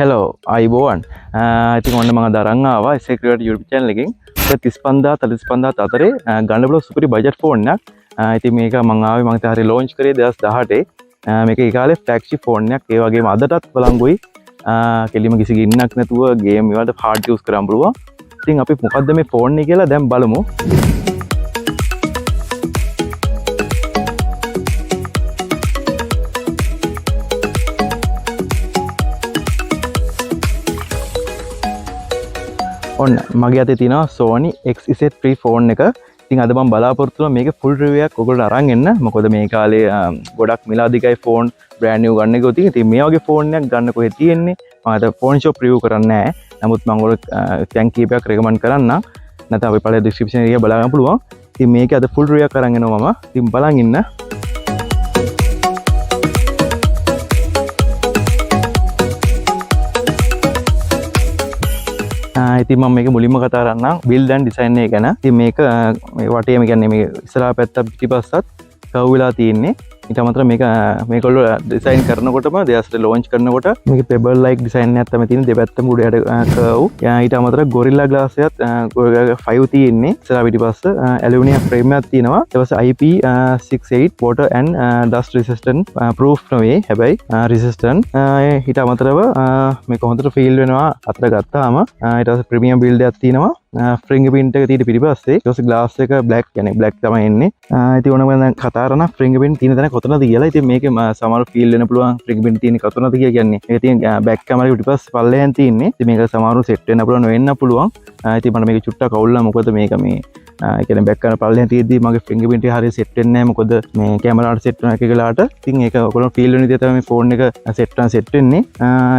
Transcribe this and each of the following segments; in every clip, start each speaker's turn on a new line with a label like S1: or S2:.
S1: Hello, අයිබෝවන්. ඉතින් ඔන්න මම දරන් ආවා CREATIVEART YouTube channel එකෙන් 35000 අතරේ ගන්න පුළුවන් සුපිරි බජට් ෆෝන් එකක්. ඉතින් මේක මම ආවේ මම තාරේ launch කරේ 2018. මේක ඒ කාලේ flagship ෆෝන් එකක්. ඒ වගේම අදටත් බලංගුයි. කෙලිම කිසි ගින්නක් නැතුව ගේම් වලට hard use කරන්න පුළුවන්. ඉතින් අපි මොකද්ද මේ ෆෝන් එක කියලා දැන් බලමු. ඔන්න මගේ අතේ තියෙනවා Sony Xperia XZ3 ෆෝන් එක. ඉතින් අද මම බලාපොරොත්තු වෙනවා මේකේ full review එකක් ඔයගොල්ලෝ අරන් එන්න. මොකද මේ කාලේ ගොඩක් මිල අධිකයි ෆෝන් brand new ගන්න එක. ඉතින් මේ වගේ ෆෝන් එකක් ගන්න කොහෙද තියෙන්නේ? මම අද ෆෝන් shop review කරන්නේ නැහැ. නමුත් මම ඔයගොල්ලෝ තැන් කීපයක් recommend කරන්නම්. නැත්නම් අපි පළවෙනි description එකේ බලා ගන්න පුළුවන්. ඉතින් මේකේ අද full review එකක් අරන් එනවා මම. ඉතින් බලන් ඉන්න. ඉතින් මම මේක මුලින්ම කතා කරන්නම් build and design එක ගැන. ඉතින් මේක වටේම කියන්නේ මේ ඉස්සරහා පැත්ත පිටිපස්සත් කව් වෙලා තියෙන්නේ. ඊට අමතරව මේකවල ඩිසයින් කරනකොටම දෙයස්ට launch කරනකොට මේක pebble like design එකක් තමයි තියෙන්නේ. දෙපැත්තම උඩ යට කව්. ඊට අමතරව gorilla glass එකත් 5 තියෙන්නේ. ඉස්සරහා පිටිපස්ස aluminium frame එකක් තියෙනවා. ඊට පස්සේ IP68 water and dust resistant proof නෙවෙයි. හැබැයි resistant. ඊට අමතරව මේක හොඳට feel වෙනවා අතට ගත්තාම. ඊට පස්සේ premium build එකක් තියෙනවා. fingerprint එක තියෙන පිටිපස්සේ ඊට පස්සේ glass එක black කියන්නේ black තමයි එන්නේ. ඉතින් ඕනම දැන් කතා කරන fingerprint තියෙන තැන කොතනද කියලා. ඉතින් මේකේ සමහර feel වෙන්න පුළුවන් fingerprint තියෙන කොතනද කියලා කියන්නේ. ඒක තියෙන back camera එක පිටිපස්සේ පල්ලෙහෙන් තියෙන්නේ. ඉතින් මේක සමහරව set වෙන්න පුළුවන් වෙන්න පුළුවන්. ඉතින් මම මේක චුට්ටක් අවුල්ලා මොකද මේක මේ ඒ කියන්නේ back camera පල්ලෙහෙන් තියෙද්දි මගේ fingerprint එක හරියට set වෙන්නේ නැහැ. මොකද මේ camera එකට set වෙන එක ගලාට. ඉතින් ඒක ඔයගොල්ලෝ feel වෙන විදිහ තමයි මේ phone එක set වෙන්නේ.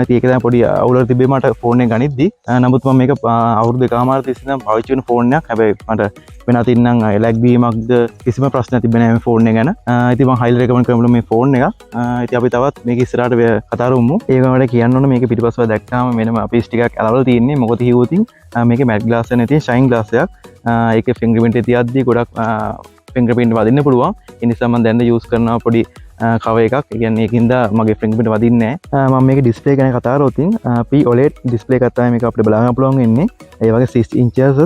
S1: ඉතින් ඒක තමයි පොඩි අවුලක් තිබ්බේ මට phone එක ගනිද්දි. නමුත් මම මේක අවුරුදු දෙකමාර තිස්සේ නම් පාවිච්චි කරන ෆෝන් එකක්. හැබැයි මට වෙන අතින් නම් lag වීමක්ද කිසිම ප්‍රශ්නයක් තිබෙන්නේ නැහැ මේ ෆෝන් එක ගැන. ඉතින් මම highly recommend කරනවා මේ ෆෝන් එක. ඉතින් අපි තවත් මේක ඉස්සරහට කතා කරමු. ඒක වලට කියන්න ඕන මේක පිටිපස්සව දැක්කාම වෙනම අපිස් ටිකක් අලවල තියෙන්නේ. මොකද හිවුතින් මේකේ matte glass එක නැති shine glass එකක්. ඒකේ fingerprint එක තියද්දි ගොඩක් fingerprint වදින්න පුළුවන්. ඒ නිසා මම දැන් use කරනවා පොඩි කව එකක්. ඒ කියන්නේ ඒකින්ද මගේ fingerprint වදින්නේ නැහැ. මම මේකේ display ගැන කතා කරොත් P-OLED display එකක් තමයි මේක අපිට බලා ගන්න පුළුවන් වෙන්නේ. ඒ වගේ 6 inches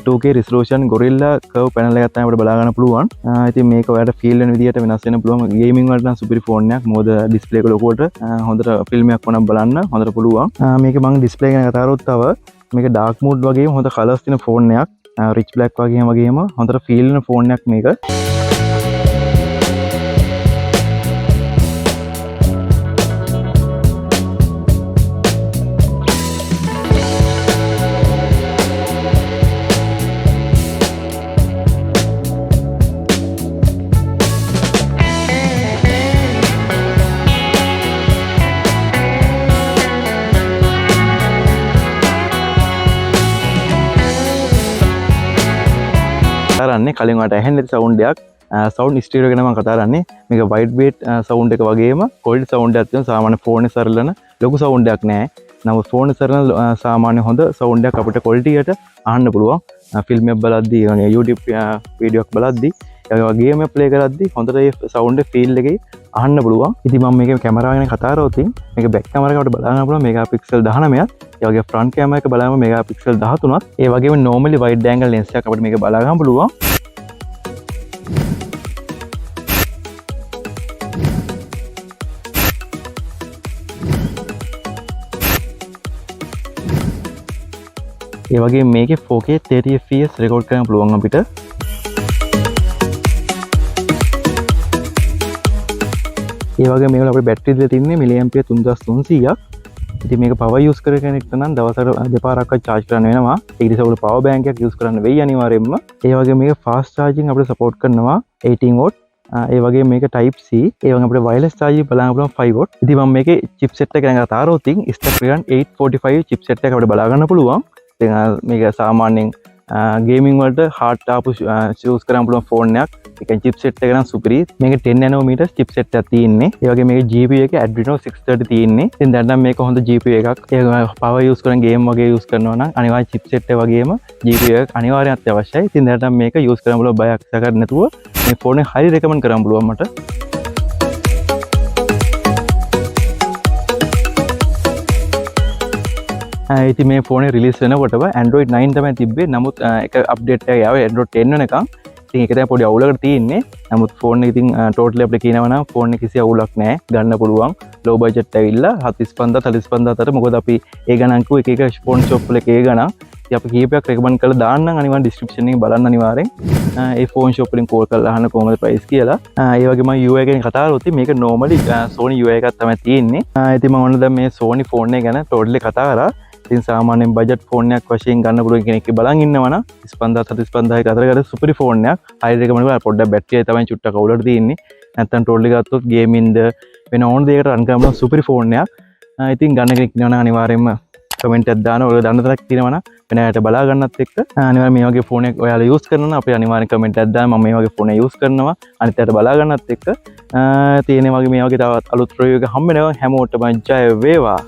S1: 2K resolution gorilla curve panel එකක් තමයි අපිට බලා ගන්න පුළුවන්. ඉතින් මේක ඔයාලට feel වෙන විදිහට වෙනස් වෙන්න පුළුවන්. gaming වලට නම් සුපිරි ෆෝන් එකක්. මොකද display එක ලොකුවට හොඳට film එකක් වුණා බලන්න හොඳට පුළුවන්. මේක මම display ගැන කතා කරොත් තව මේක dark mode වගේම හොඳ colors තියෙන ෆෝන් එකක්. rich black වගේම හොඳට feel වෙන ෆෝන් එකක් මේක. කරන්නේ කලින් වට ඇහෙන්නේ සවුන්ඩ් එකක් සවුන්ඩ් ස්ටීරියෝ ගැන මම කතා කරන්නේ මේක වයිඩ් බේට් සවුන්ඩ් එක වගේම කොල්ඩ් සවුන්ඩ් එකක් තියෙනවා සාමාන්‍ය ෆෝන් එක සරලන ලොකු සවුන්ඩ් එකක් නෑ නමුත් ෆෝන් එක සරලන සාමාන්‍ය හොඳ සවුන්ඩ් එකක් අපිට ක්වොලිටි එකට අහන්න පුළුවන් ෆිල්ම් එකක් බලද්දී YouTube වීඩියෝ එකක් බලද්දී ඒ වගේම ගේම් එක ප්ලේ කරද්දී හොඳට ඒ සවුන්ඩ් එක ෆීල් එකේ අහන්න පුළුවන් ඉතින් මම මේකේ කැමරාව ගැන කතා කරොත් මේක බෑක් කැමරා එකට බලා ගන්න පුළුවන් මෙගාපික්සල් 19ක් ඒ වගේ ෆ්‍රන්ට් කැමරා එක බලාම මෙගාපික්සල් 13ක් ඒ වගේම normally wide angle lens එකක් අපිට මේක බලා ගන්න පුළුවන් ඒ වගේ මේකේ 4K 30 fps රෙකෝඩ් කරන්න පුළුවන් අපිට. ඒ වගේ මේක අපේ බැටරි දෙක තින්නේ මිලිඇම්පියර් 3300ක්. ඉතින් මේක පවර් යූස් කරන කෙනෙක්ට නම් දවසකට දෙපාරක්වත් charge කරන්න වෙනවා. ඒ නිසා ඔයගොල්ලෝ පවර් බැංක් එකක් යූස් කරන්න වෙයි අනිවාර්යයෙන්ම. ඒ වගේ මේක fast charging අපිට support කරනවා 18 watt. ඒ වගේ මේක type C ඒ වගේ අපිට wireless charging බලන්න පුළුවන් 5 watt. ඉතින් මම මේකේ chipset එක ගැන කතා කරොත් Snapdragon 845 chipset එක අපිට බලා ගන්න පුළුවන්. මේක සාමාන්‍යයෙන් ගේමින් වලට හાર્ඩ් ටාප් යූස් කරන්න පුළුවන් ෆෝන් එකක්. ඒ කියන්නේ chipset එක නම් සුපිරි. මේක 10 nanometer chipset එකක් තියෙන්නේ. ඒ වගේ මේකේ GPU එක Adreno 630 තියෙන්නේ. ඉතින් දැන් නම් මේක හොඳ GPU එකක්. ඒක power යූස් කරන ගේම් වගේ යූස් කරනවා නම් අනිවාර්යෙන් chipset එක වගේම GPU එක අනිවාර්යයෙන් අත්‍යවශ්‍යයි. ඉතින් දැන් නම් මේක යූස් කරන්න පුළුවන් බයක් සකර නැතුව මේ ෆෝන් එක හරි රෙකමන්ඩ් කරන්න පුළුවන් මට. ඉතින් මේ ෆෝනේ රිලීස් වෙනකොටම Android 9 තමයි තිබ්බේ. නමුත් එක අප්ඩේට් එකක් ආවේ Android 10 වෙනකන්. ඉතින් ඒක තමයි පොඩි අවුලකට තියෙන්නේ. නමුත් ෆෝන් එක ඉතින් ටෝටලි අපිට කියනවා නම් ෆෝන් එක කිසි අවුලක් නැහැ. ගන්න පුළුවන්. ලෝ බජට් ඇවිල්ලා 45000 අතර. මොකද අපි ඒ ගණන් කිව්ව එක එක ෆෝන් ෂොප් වල ඒ ගණන්. ඉතින් අපි කීපයක් රෙකමන්ඩ් කරලා දාන්නම් අනිවාර්යෙන් ඩිස්ක්‍රිප්ෂන් එකේ බලන්න අනිවාර්යෙන්. ඒ ෆෝන් ෂොප් වලින් කෝල් කරලා අහන්න කොහොමද ප්‍රයිස් කියලා. ඒ වගේම UI ගැන කතා කරලා මේක normally Sony UI එකක් තමයි තියෙන්නේ. ඉතින් මම ඔන්න දැන් මේ Sony ෆෝන් එක ගැන ටෝටලි කතා කරා. ඉතින් සාමාන්‍යයෙන් බජට් ෆෝන් එකක් වශයෙන් ගන්න පුළුවන් කෙනෙක් බලන් ඉන්නවා නම් 35000 45000 අතර ගන්න සුපරි ෆෝන් එකක්. හයි රෙකමන්ඩ් කරලා පොඩ්ඩක් බැටරිය තමයි චුට්ටක් අවුලට තියෙන්නේ. නැත්තම් ටෝටලි ගත්තොත් ගේමින්ද වෙන ඕන දෙයකට රන් කරන්න පුළුවන් සුපරි ෆෝන් එකක්. ඉතින් ගන්න කෙනෙක් ඉන්නවා නම් අනිවාර්යෙන්ම කමෙන්ට් එකක් දාන්න. ඔයගොල්ලෝ දන්න තරක් තියෙනවා නම් වෙන අයට බලා ගන්නත් එක්ක අනිවාර්යෙන් මේ වගේ ෆෝන් එකක් ඔයාලා යූස් කරනවා නම් අපි අනිවාර්යෙන් කමෙන්ට් එකක් දාන්න. මම මේ වගේ ෆෝන් එක යූස් කරනවා. අනිත් අයට බලා ගන්නත් එක්ක තියෙන වගේ මේ වගේ තවත් අලුත් ප්‍රයෝග හම්බ වෙනවා. හැමෝටම ජය වේවා.